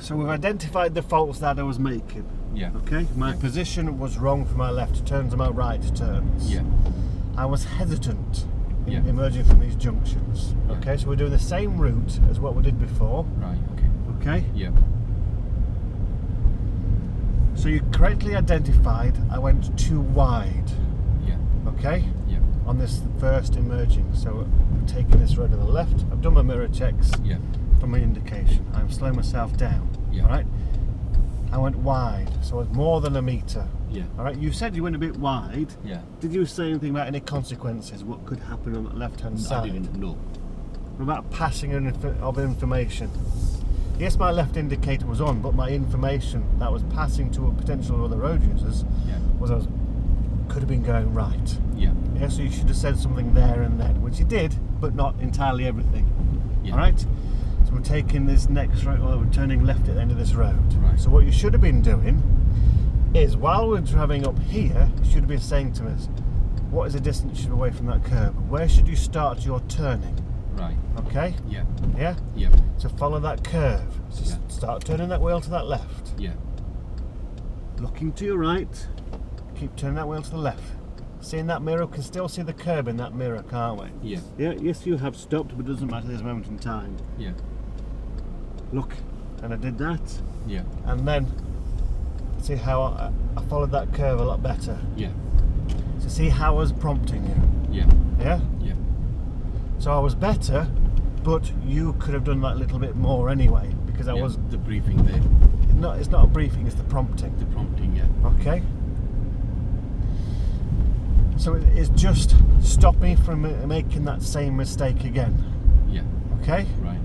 So we've identified the faults that I was making. Yeah. Okay. My position was wrong for my left turns and my right turns. Yeah. I was hesitant Yeah. in emerging from these junctions. Yeah. Okay. So we're doing the same route as what we did before. Right. Okay. Okay. Yeah. So you correctly identified I went too wide. Yeah. Okay. Yeah. On this first emerging. So I'm taking this road to the left. I've done my mirror checks. Yeah. From my indication. I'm slowing myself down. Yeah. Alright? I went wide, so it's more than a metre. Yeah. Alright, you said you went a bit wide. Yeah. Did you say anything about any consequences? What could happen on the left hand side? I didn't know. About passing of information. Yes, my left indicator was on, but my information that was passing to a potential other road users Yeah. was could have been going right. Yeah. Yeah, so you should have said something there and then, which you did, but not entirely everything. Yeah. Alright? So we're taking this next road, we're turning left at the end of this road. Right. So what you should have been doing is, while we're travelling up here, you should have been saying to us, what is the distance you should be away from that curb? Where should you start your turning? Right. Okay? Yeah. Yeah? Yeah. So follow that curve. So Yeah. start turning that wheel to that left. Yeah. Looking to your right, keep turning that wheel to the left. Seeing that mirror, can still see the curb in that mirror, can't we? Yeah. Yeah, yes you have stopped, but it doesn't matter at this moment in time. Yeah. Look, and I did that, Yeah. and then see how I followed that curve a lot better. Yeah. So see how I was prompting you, Yeah. yeah? Yeah. So I was better, but you could have done that little bit more anyway, because I Yeah. was, the briefing there. it's not a briefing, it's the prompting. The prompting. Yeah. Okay. So it's just stop me from making that same mistake again. Yeah. Okay? Right.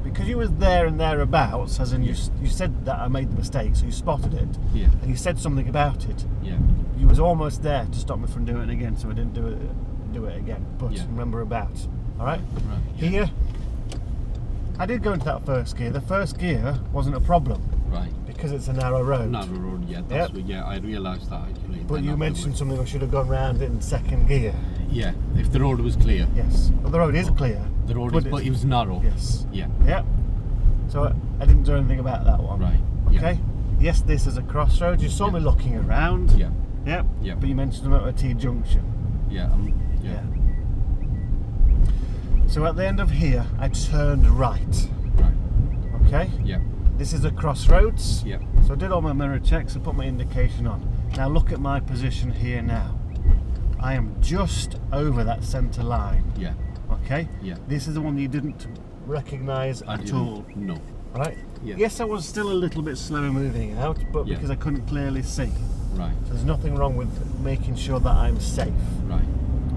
Because you was there and thereabouts, as in you said that I made the mistake, so you spotted it, Yeah. and you said something about it. Yeah. You was almost there to stop me from doing it again, so I didn't do it again. But Yeah. remember about. All right? Right. Yeah. Here, I did go into that first gear. The first gear wasn't a problem Right. because it's a narrow road. Narrow road. Yeah. That's what, yeah. I realised that actually. But then you afterwards. mentioned something I should have gone round in second gear. Yeah. If the road was clear. Yes. Well, the road is clear. The road is, but it was narrow. Yes. Yeah. Yeah. So I didn't do anything about that one. Right. Okay. Yeah. Yes, this is a crossroads. You saw me looking around. Yeah. Yeah. Yeah. But you mentioned about a T-junction. Yeah. Yeah. So at the end of here, I turned right. Right. Okay. Yeah. This is a crossroads. Yeah. So I did all my mirror checks. I put my indication on. Now look at my position here now. I am just over that centre line. Yeah. Okay. Yeah. This is the one you didn't recognise at all. No. Right? Yeah. Yes, I was still a little bit slower moving out, but Yeah. because I couldn't clearly see. Right. So there's nothing wrong with making sure that I'm safe. Right.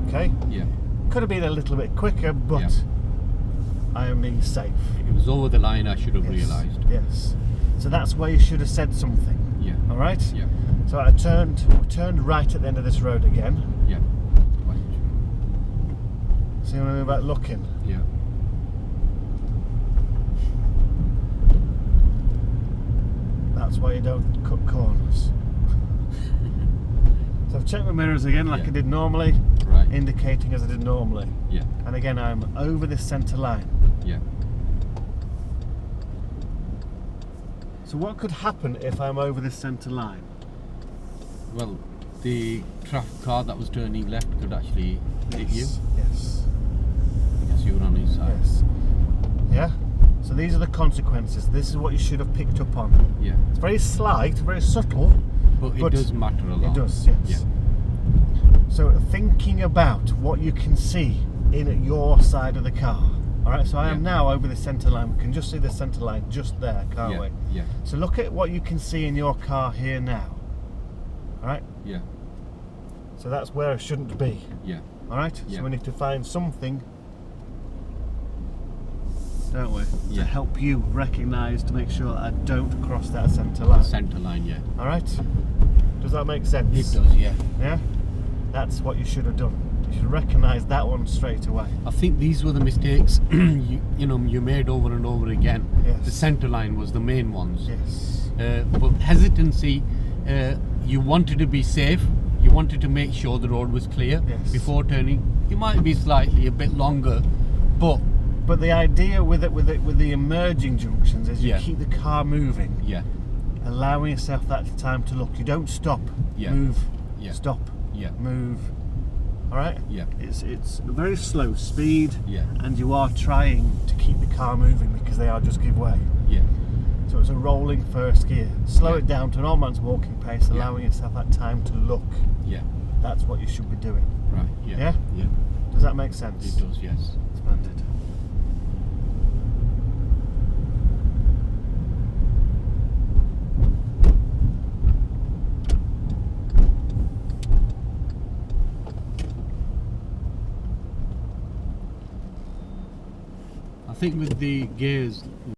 Okay? Yeah. Could have been a little bit quicker, but Yeah. I am being safe. It was over the line. I should have Yes. realised. Yes. So that's where you should have said something. Yeah. Alright? Yeah. So I turned right at the end of this road again. Yeah. Right. So you want to move back looking. Yeah. That's why you don't cut corners. So I've checked my mirrors again like Yeah. I did normally, Right. indicating as I did normally. Yeah. And again, I'm over this centre line. Yeah. So what could happen if I'm over this centre line? Well, the traffic car that was turning left could actually hit you. Yes. Because you were on his side. Yes. Yeah? So these are the consequences. This is what you should have picked up on. Yeah. It's very slight, very subtle. But it But does matter a lot. It does, yes. Yeah. So thinking about what you can see in your side of the car. Alright, so I am Yeah. now over the centre line. We can just see the centre line just there, can't Yeah. we? Yeah. So look at what you can see in your car here now. Alright? Yeah. So that's where I shouldn't be. Yeah. Alright? Yeah. So we need to find something, don't we? Yeah. To help you recognise, to make sure that I don't cross that centre line. Centre line. Yeah. Alright? Does that make sense? It does. Yeah. Yeah? That's what you should have done. You should recognise that one straight away. I think these were the mistakes you made over and over again. Yes. The centre line was the main ones. Yes. But hesitancy, you wanted to be safe. You wanted to make sure the road was clear Yes. before turning. You might be slightly a bit longer, but But the idea with the emerging junctions is you Yeah. keep the car moving, Yeah. allowing yourself that time to look. You don't stop, Yeah. move, Yeah. stop, Yeah. move. All right. Yeah. It's a very slow speed, Yeah. and you are trying to keep the car moving because they are just give way. Yeah. So it's a rolling first gear. Slow Yeah. it down to an old man's walking pace, Yeah. allowing yourself that time to look. Yeah. That's what you should be doing. Right. Yeah. Yeah? Yeah. Does that make sense? It does. Yes. Splendid. I think with the gears